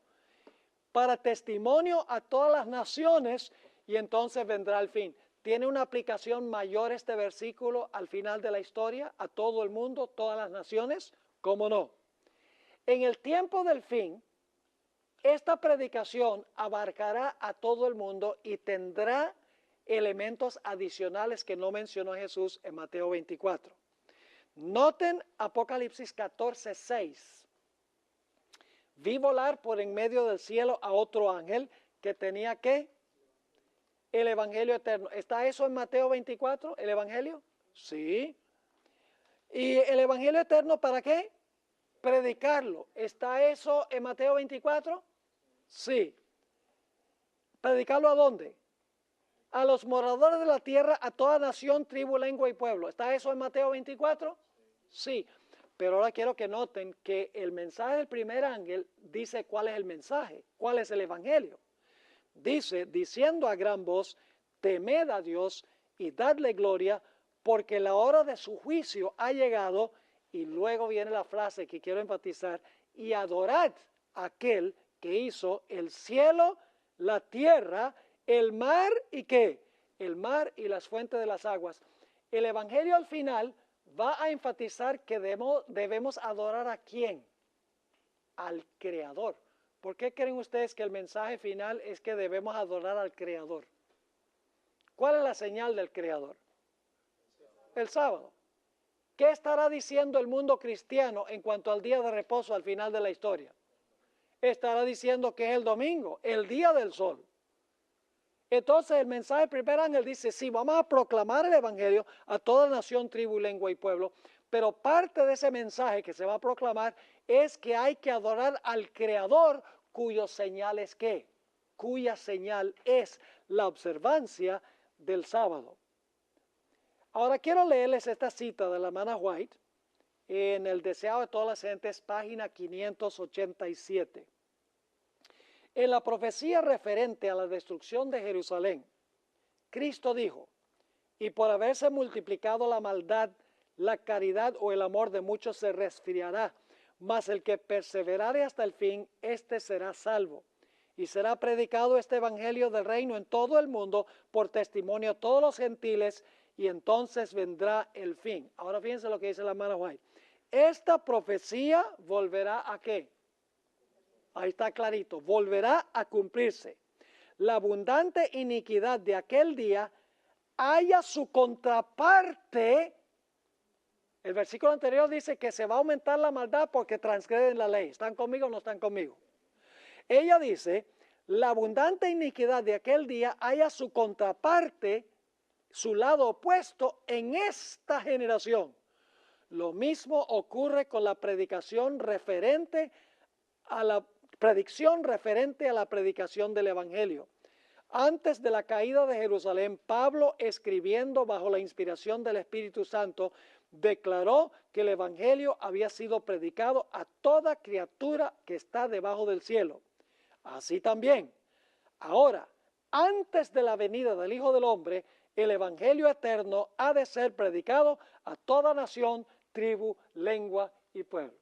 Para testimonio a todas las naciones, y entonces vendrá el fin. ¿Tiene una aplicación mayor este versículo al final de la historia? A todo el mundo, todas las naciones. ¿Cómo no? En el tiempo del fin, esta predicación abarcará a todo el mundo y tendrá elementos adicionales que no mencionó Jesús en Mateo 24. Noten Apocalipsis 14:6. Vi volar por en medio del cielo a otro ángel que tenía ¿qué? El evangelio eterno. ¿Está eso en Mateo 24, el evangelio? Sí. ¿Y el evangelio eterno para qué? Predicarlo. ¿Está eso en Mateo 24? Sí. ¿Predicarlo a dónde? A los moradores de la tierra, a toda nación, tribu, lengua y pueblo. ¿Está eso en Mateo 24? Sí. Pero ahora quiero que noten que el mensaje del primer ángel dice cuál es el mensaje, cuál es el evangelio. Dice, diciendo a gran voz, temed a Dios y dadle gloria, porque la hora de su juicio ha llegado. Y luego viene la frase que quiero enfatizar, y adorad a aquel que hizo el cielo, la tierra, el mar y ¿qué? El mar y las fuentes de las aguas. El evangelio al final va a enfatizar que debemos adorar ¿a quién? Al Creador. ¿Por qué creen ustedes que el mensaje final es que debemos adorar al Creador? ¿Cuál es la señal del Creador? El sábado. ¿Qué estará diciendo el mundo cristiano en cuanto al día de reposo al final de la historia? Estará diciendo que es el domingo, el día del sol. Entonces el mensaje del primer ángel dice, sí, vamos a proclamar el evangelio a toda nación, tribu, lengua y pueblo, pero parte de ese mensaje que se va a proclamar es que hay que adorar al Creador, cuyo señal es ¿qué? Cuya señal es la observancia del sábado. Ahora quiero leerles esta cita de la hermana White en El Deseado de todas las gentes, página 587. En la profecía referente a la destrucción de Jerusalén, Cristo dijo, y por haberse multiplicado la maldad, la caridad o el amor de muchos se resfriará, mas el que perseverare hasta el fin, éste será salvo. Y será predicado este evangelio del reino en todo el mundo por testimonio a todos los gentiles, y entonces vendrá el fin. Ahora fíjense lo que dice la hermana White. Esta profecía volverá ¿a qué? Ahí está clarito. Volverá a cumplirse. La abundante iniquidad de aquel día haya su contraparte. El versículo anterior dice que se va a aumentar la maldad porque transgreden la ley. ¿Están conmigo o no están conmigo? Ella dice, la abundante iniquidad de aquel día haya su contraparte, su lado opuesto en esta generación. Lo mismo ocurre con la predicación referente a la predicción referente a la predicación del Evangelio. Antes de la caída de Jerusalén, Pablo, escribiendo bajo la inspiración del Espíritu Santo, declaró que el Evangelio había sido predicado a toda criatura que está debajo del cielo. Así también, ahora, antes de la venida del Hijo del Hombre, el Evangelio eterno ha de ser predicado a toda nación, tribu, lengua y pueblo.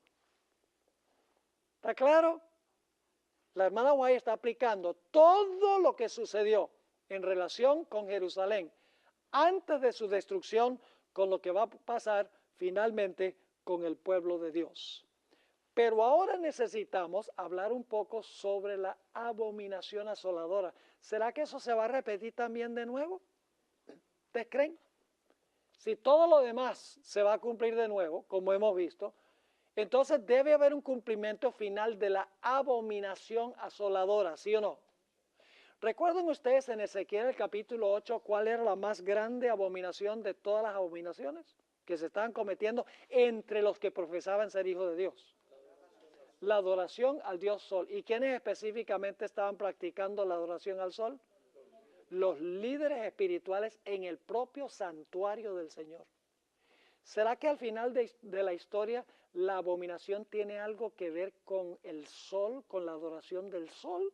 ¿Está claro? La hermana White está aplicando todo lo que sucedió en relación con Jerusalén antes de su destrucción con lo que va a pasar finalmente con el pueblo de Dios. Pero ahora necesitamos hablar un poco sobre la abominación asoladora. ¿Será que eso se va a repetir también de nuevo? ¿Ustedes creen? Si todo lo demás se va a cumplir de nuevo, como hemos visto, entonces debe haber un cumplimiento final de la abominación asoladora, ¿sí o no? ¿Recuerdan ustedes en Ezequiel el capítulo 8 cuál era la más grande abominación de todas las abominaciones que se estaban cometiendo entre los que profesaban ser hijos de Dios? La adoración al Dios Sol. ¿Y quiénes específicamente estaban practicando la adoración al Sol? Los líderes espirituales en el propio santuario del Señor. ¿Será que al final de la historia la abominación tiene algo que ver con el sol, con la adoración del sol?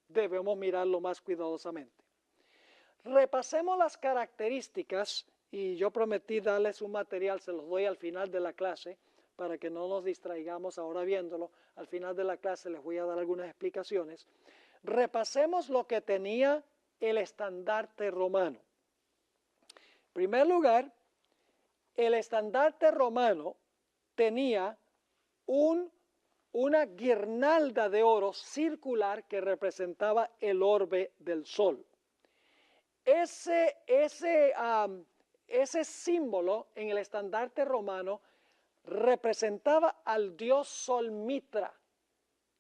Debemos mirarlo más cuidadosamente. Repasemos las características, y yo prometí darles un material, se los doy al final de la clase, para que no nos distraigamos ahora viéndolo. Al final de la clase les voy a dar algunas explicaciones. Repasemos lo que tenía el estandarte romano. En primer lugar, el estandarte romano tenía una guirnalda de oro circular que representaba el orbe del sol. Ese símbolo en el estandarte romano representaba al dios Sol Mitra,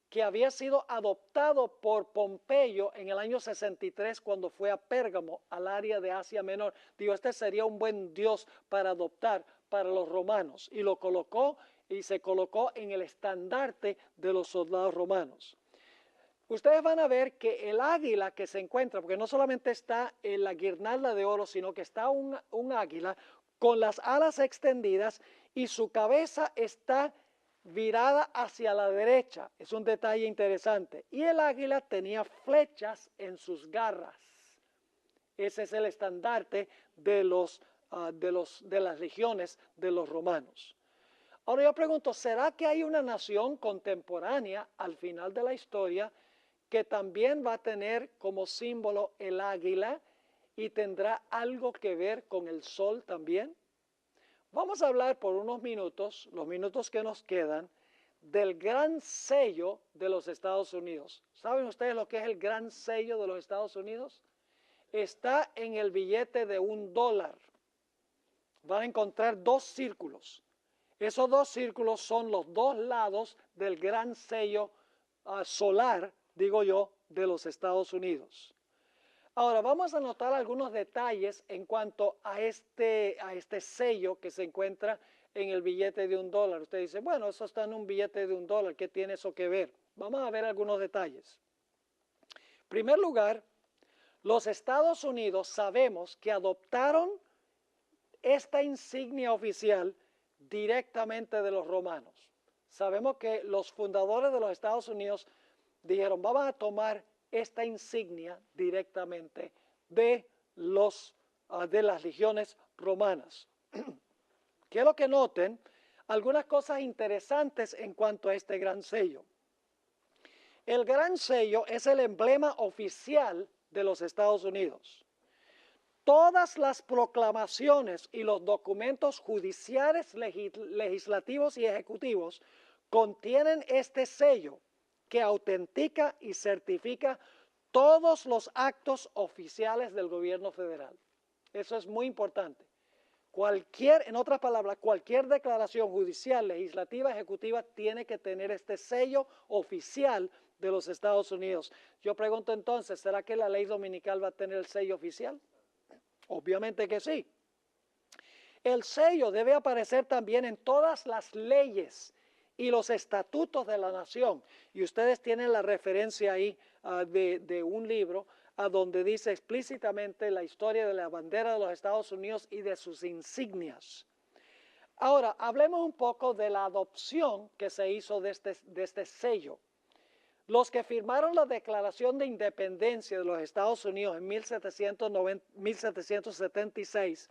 que había sido adoptado por Pompeyo en el año 63 cuando fue a Pérgamo, al área de Asia Menor. Digo, este sería un buen dios para adoptar para los romanos, y lo colocó y se colocó en el estandarte de los soldados romanos. Ustedes van a ver que el águila que se encuentra, porque no solamente está en la guirnalda de oro, sino que está un águila con las alas extendidas y su cabeza está virada hacia la derecha. Es un detalle interesante. Y el águila tenía flechas en sus garras. Ese es el estandarte de las legiones de los romanos. Ahora yo pregunto, ¿será que hay una nación contemporánea al final de la historia que también va a tener como símbolo el águila y tendrá algo que ver con el sol también? Vamos a hablar por unos minutos, los minutos que nos quedan, del gran sello de los Estados Unidos. ¿Saben ustedes lo que es el gran sello de los Estados Unidos? Está en el billete de $1. Van a encontrar dos círculos. Esos dos círculos son los dos lados del gran sello solar, digo yo, de los Estados Unidos. Ahora vamos a notar algunos detalles en cuanto a este sello que se encuentra en el billete de $1. Usted dice, bueno, eso está en un billete de $1, ¿qué tiene eso que ver? Vamos a ver algunos detalles. En primer lugar, los Estados Unidos sabemos que adoptaron esta insignia oficial directamente de los romanos. Sabemos que los fundadores de los Estados Unidos dijeron, vamos a tomar esta insignia directamente de las legiones romanas. Quiero que noten algunas cosas interesantes en cuanto a este gran sello. El gran sello es el emblema oficial de los Estados Unidos. Todas las proclamaciones y los documentos judiciales, legislativos y ejecutivos contienen este sello que autentica y certifica todos los actos oficiales del gobierno federal. Eso es muy importante. En otras palabras, cualquier declaración judicial, legislativa, ejecutiva tiene que tener este sello oficial de los Estados Unidos. Yo pregunto entonces, ¿será que la ley dominical va a tener el sello oficial? Obviamente que sí. El sello debe aparecer también en todas las leyes y los estatutos de la nación. Y ustedes tienen la referencia ahí de un libro donde dice explícitamente la historia de la bandera de los Estados Unidos y de sus insignias. Ahora, hablemos un poco de la adopción que se hizo de este sello. Los que firmaron la Declaración de Independencia de los Estados Unidos en 1776,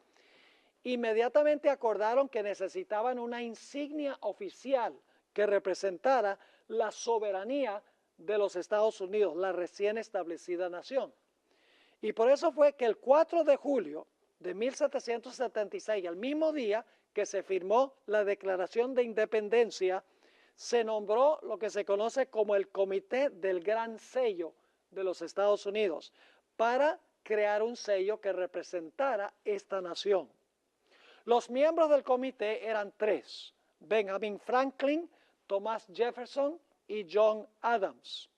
inmediatamente acordaron que necesitaban una insignia oficial que representara la soberanía de los Estados Unidos, la recién establecida nación. Y por eso fue que el 4 de julio de 1776, el mismo día que se firmó la Declaración de Independencia, se nombró lo que se conoce como el Comité del Gran Sello de los Estados Unidos para crear un sello que representara esta nación. Los miembros del comité eran tres: Benjamin Franklin, Thomas Jefferson y John Adams.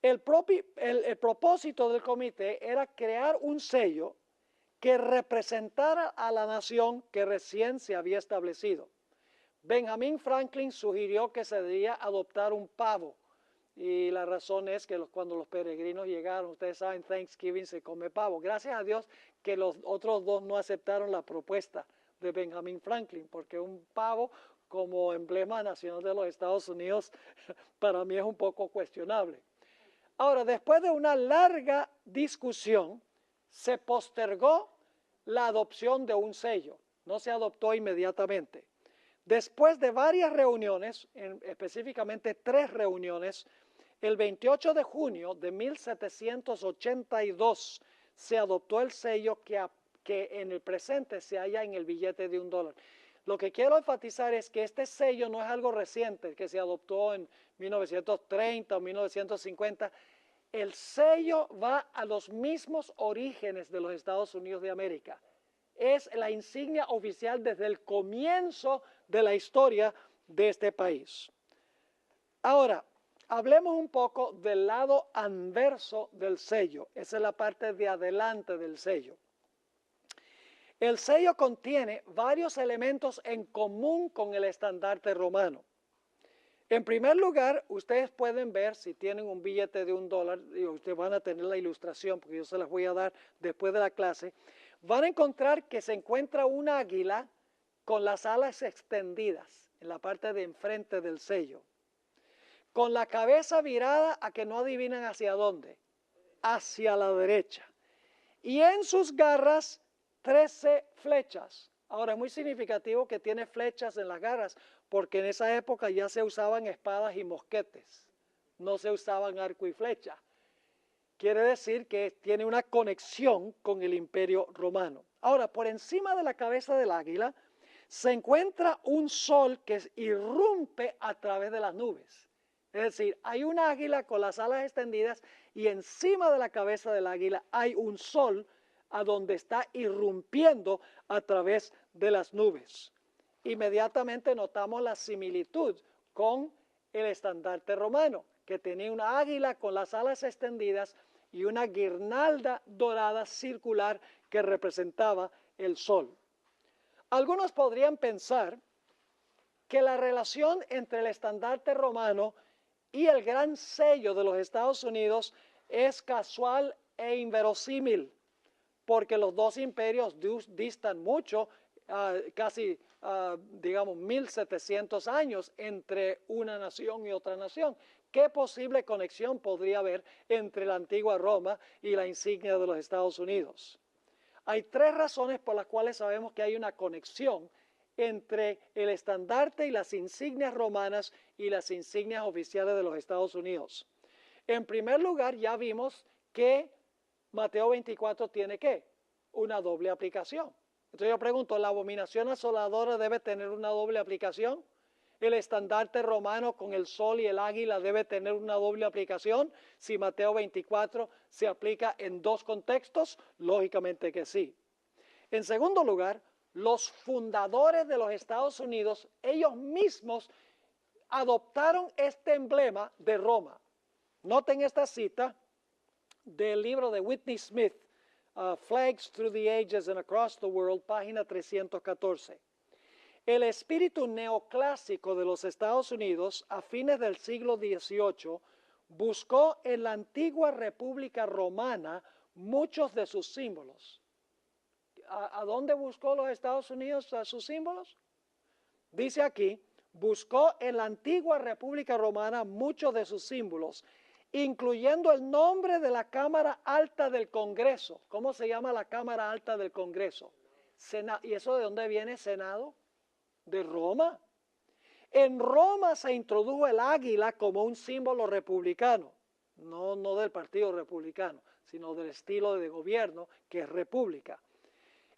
El propósito del comité era crear un sello que representara a la nación que recién se había establecido. Benjamin Franklin sugirió que se debía adoptar un pavo, y la razón es que cuando los peregrinos llegaron, ustedes saben, Thanksgiving se come pavo. Gracias a Dios que los otros dos no aceptaron la propuesta de Benjamin Franklin, porque un pavo como emblema nacional de los Estados Unidos para mí es un poco cuestionable. Ahora, después de una larga discusión, se postergó la adopción de un sello. No se adoptó inmediatamente. Después de varias reuniones, específicamente 3 reuniones, el 28 de junio de 1782 se adoptó el sello que en el presente se halla en el billete de $1. Lo que quiero enfatizar es que este sello no es algo reciente, que se adoptó en 1930 o 1950. El sello va a los mismos orígenes de los Estados Unidos de América. Es la insignia oficial desde el comienzo de la historia de este país. Ahora, hablemos un poco del lado anverso del sello. Esa es la parte de adelante del sello. El sello contiene varios elementos en común con el estandarte romano. En primer lugar, ustedes pueden ver, si tienen un billete de $1, y ustedes van a tener la ilustración porque yo se las voy a dar después de la clase, van a encontrar que se encuentra un águila con las alas extendidas en la parte de enfrente del sello, con la cabeza virada a que no adivinan hacia dónde, hacia la derecha, y en sus garras 13 flechas. Ahora, es muy significativo que tiene flechas en las garras, porque en esa época ya se usaban espadas y mosquetes, no se usaban arco y flecha. Quiere decir que tiene una conexión con el Imperio Romano. Ahora, por encima de la cabeza del águila se encuentra un sol que irrumpe a través de las nubes. Es decir, hay un águila con las alas extendidas y encima de la cabeza del águila hay un sol a donde está irrumpiendo a través de las nubes. Inmediatamente notamos la similitud con el estandarte romano, que tenía una águila con las alas extendidas y una guirnalda dorada circular que representaba el sol. Algunos podrían pensar que la relación entre el estandarte romano y el gran sello de los Estados Unidos es casual e inverosímil, porque los dos imperios distan mucho, casi, digamos, 1700 años entre una nación y otra nación. ¿Qué posible conexión podría haber entre la antigua Roma y la insignia de los Estados Unidos? Hay 3 razones por las cuales sabemos que hay una conexión entre el estandarte y las insignias romanas y las insignias oficiales de los Estados Unidos. En primer lugar, ya vimos que Mateo 24 tiene ¿qué? Una doble aplicación. Entonces yo pregunto, ¿la abominación asoladora debe tener una doble aplicación? ¿El estandarte romano con el sol y el águila debe tener una doble aplicación? Si Mateo 24 se aplica en 2 contextos, lógicamente que sí. En segundo lugar, los fundadores de los Estados Unidos, ellos mismos adoptaron este emblema de Roma. Noten esta cita del libro de Whitney Smith, Flags Through the Ages and Across the World, página 314. El espíritu neoclásico de los Estados Unidos a fines del siglo XVIII buscó en la antigua República Romana muchos de sus símbolos. ¿A dónde buscó los Estados Unidos a sus símbolos? Dice aquí, buscó en la antigua República Romana muchos de sus símbolos, incluyendo el nombre de la Cámara Alta del Congreso. ¿Cómo se llama la Cámara Alta del Congreso? ¿Y eso de dónde viene Senado? De Roma. En Roma se introdujo el águila como un símbolo republicano, no del Partido Republicano, sino del estilo de gobierno que es república.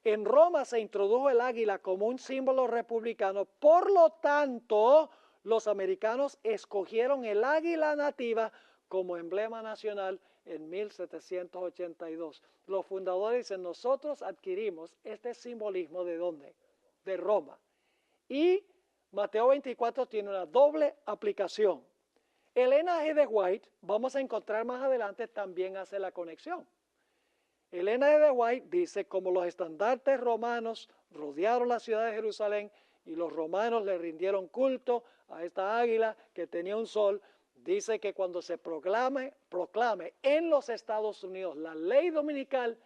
En Roma se introdujo el águila como un símbolo republicano, por lo tanto, los americanos escogieron el águila nativa como emblema nacional en 1782. Los fundadores dicen, nosotros adquirimos este simbolismo ¿de dónde? De Roma. Y Mateo 24 tiene una doble aplicación. Elena G. de White, vamos a encontrar más adelante, también hace la conexión. Elena G. de White dice, como los estandartes romanos rodearon la ciudad de Jerusalén y los romanos le rindieron culto a esta águila que tenía un sol, dice que cuando se proclame en los Estados Unidos la ley dominical,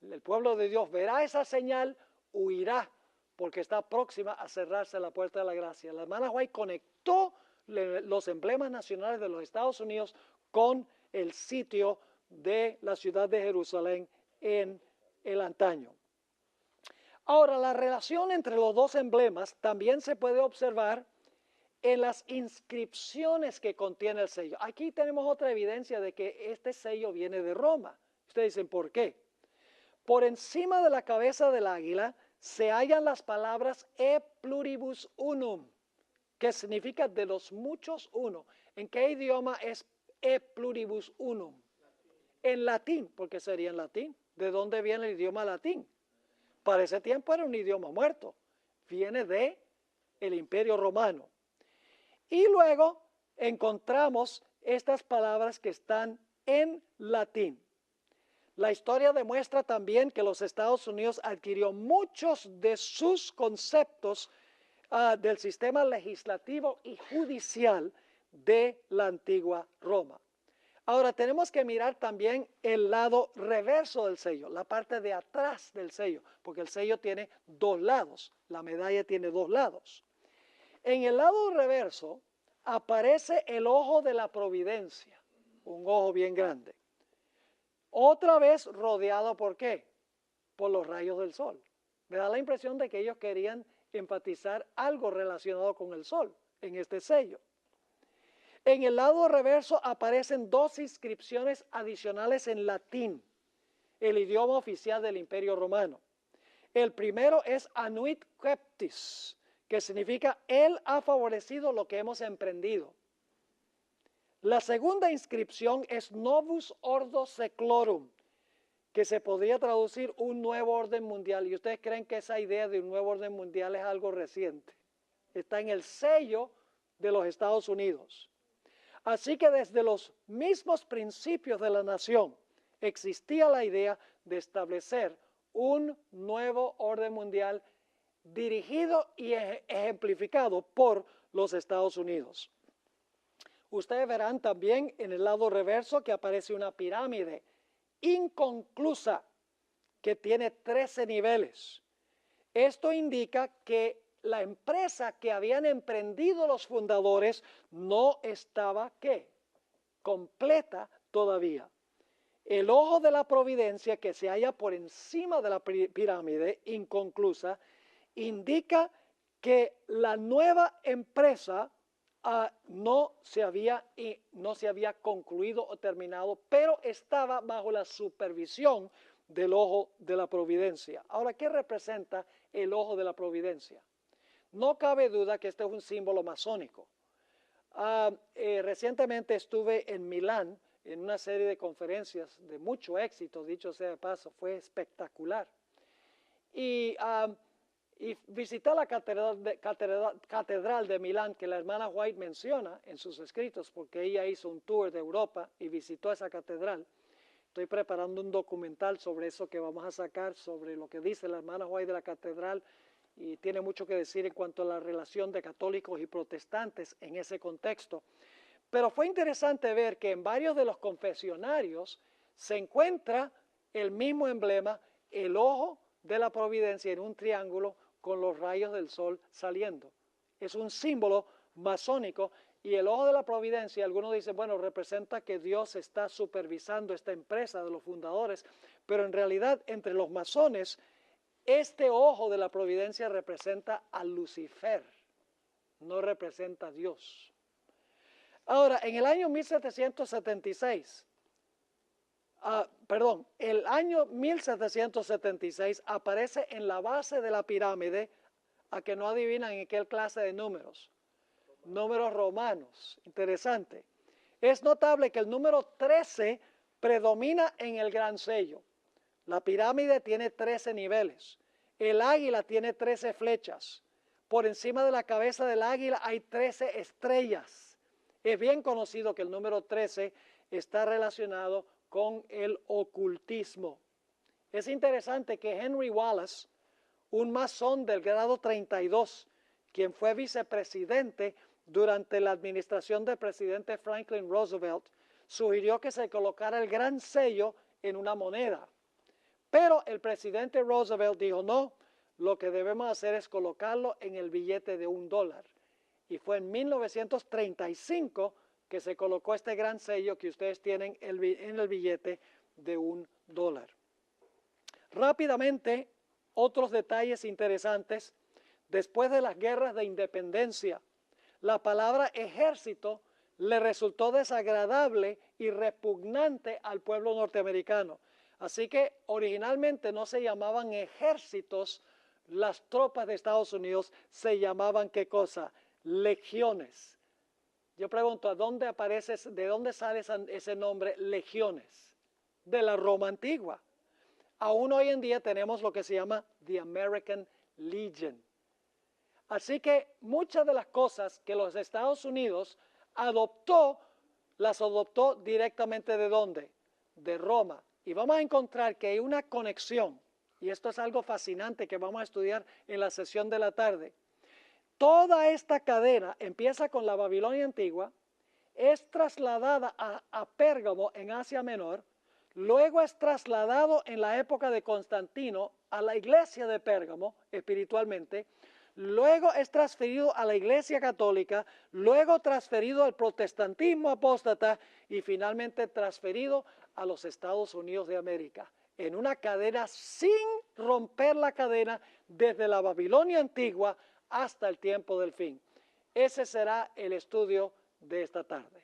el pueblo de Dios verá esa señal, huirá, porque está próxima a cerrarse la puerta de la gracia. La hermana White conectó los emblemas nacionales de los Estados Unidos con el sitio de la ciudad de Jerusalén en el antaño. Ahora, la relación entre los dos emblemas también se puede observar en las inscripciones que contiene el sello. Aquí tenemos otra evidencia de que este sello viene de Roma. Ustedes dicen, ¿por qué? Por encima de la cabeza del águila se hallan las palabras e pluribus unum, que significa de los muchos uno. ¿En qué idioma es e pluribus unum? En latín, porque sería en latín. ¿De dónde viene el idioma latín? Para ese tiempo era un idioma muerto. Viene de el Imperio Romano. Y luego encontramos estas palabras que están en latín. La historia demuestra también que los Estados Unidos adquirió muchos de sus conceptos del sistema legislativo y judicial de la antigua Roma. Ahora tenemos que mirar también el lado reverso del sello, la parte de atrás del sello, porque el sello tiene dos lados, la medalla tiene dos lados. En el lado reverso aparece el ojo de la providencia, un ojo bien grande. Otra vez rodeado ¿por qué? Por los rayos del sol. Me da la impresión de que ellos querían enfatizar algo relacionado con el sol en este sello. En el lado reverso aparecen dos inscripciones adicionales en latín, el idioma oficial del Imperio Romano. El primero es Anuit Queptis, que significa Él ha favorecido lo que hemos emprendido. La segunda inscripción es Novus Ordo Seclorum, que se podría traducir un nuevo orden mundial. ¿Y ustedes creen que esa idea de un nuevo orden mundial es algo reciente? Está en el sello de los Estados Unidos. Así que desde los mismos principios de la nación existía la idea de establecer un nuevo orden mundial dirigido y ejemplificado por los Estados Unidos. Ustedes verán también en el lado reverso que aparece una pirámide inconclusa que tiene 13 niveles. Esto indica que la empresa que habían emprendido los fundadores no estaba, ¿qué? Completa todavía. El ojo de la providencia que se halla por encima de la pirámide inconclusa indica que la nueva empresa no se había concluido o terminado, pero estaba bajo la supervisión del ojo de la providencia. Ahora, ¿qué representa el ojo de la providencia? No cabe duda que este es un símbolo masónico. Recientemente estuve en Milán en una serie de conferencias de mucho éxito, dicho sea de paso, fue espectacular. Y visité la catedral de Milán que la hermana White menciona en sus escritos, porque ella hizo un tour de Europa y visitó esa catedral. Estoy preparando un documental sobre eso que vamos a sacar, sobre lo que dice la hermana White de la catedral y tiene mucho que decir en cuanto a la relación de católicos y protestantes en ese contexto. Pero fue interesante ver que en varios de los confesionarios se encuentra el mismo emblema, el ojo de la providencia en un triángulo con los rayos del sol saliendo. Es un símbolo masónico y el ojo de la providencia, algunos dicen, bueno, representa que Dios está supervisando esta empresa de los fundadores, pero en realidad entre los masones, este ojo de la providencia representa a Lucifer, no representa a Dios. Ahora, en el año 1776, el año 1776 aparece en la base de la pirámide, a que no adivinan en qué clase de números. Números romanos, interesante. Es notable que el número 13 predomina en el gran sello. La pirámide tiene 13 niveles. El águila tiene 13 flechas. Por encima de la cabeza del águila hay 13 estrellas. Es bien conocido que el número 13 está relacionado con el ocultismo. Es interesante que Henry Wallace, un masón del grado 32, quien fue vicepresidente durante la administración del presidente Franklin Roosevelt, sugirió que se colocara el gran sello en una moneda. Pero el presidente Roosevelt dijo, no, lo que debemos hacer es colocarlo en el billete de $1. Y fue en 1935 que se colocó este gran sello que ustedes tienen en el billete de $1. Rápidamente, otros detalles interesantes. Después de las guerras de independencia, la palabra ejército le resultó desagradable y repugnante al pueblo norteamericano. Así que originalmente no se llamaban ejércitos las tropas de Estados Unidos, se llamaban ¿qué cosa? Legiones. Yo pregunto, ¿de dónde sale ese nombre legiones? De la Roma antigua. Aún hoy en día tenemos lo que se llama The American Legion. Así que muchas de las cosas que los Estados Unidos las adoptó directamente ¿de dónde? De Roma. Y vamos a encontrar que hay una conexión, y esto es algo fascinante que vamos a estudiar en la sesión de la tarde. Toda esta cadena empieza con la Babilonia antigua, es trasladada a Pérgamo en Asia Menor, luego es trasladado en la época de Constantino a la iglesia de Pérgamo espiritualmente, luego es transferido a la iglesia católica, luego transferido al protestantismo apóstata y finalmente transferido a los Estados Unidos de América, en una cadena sin romper la cadena desde la Babilonia antigua hasta el tiempo del fin. Ese será el estudio de esta tarde.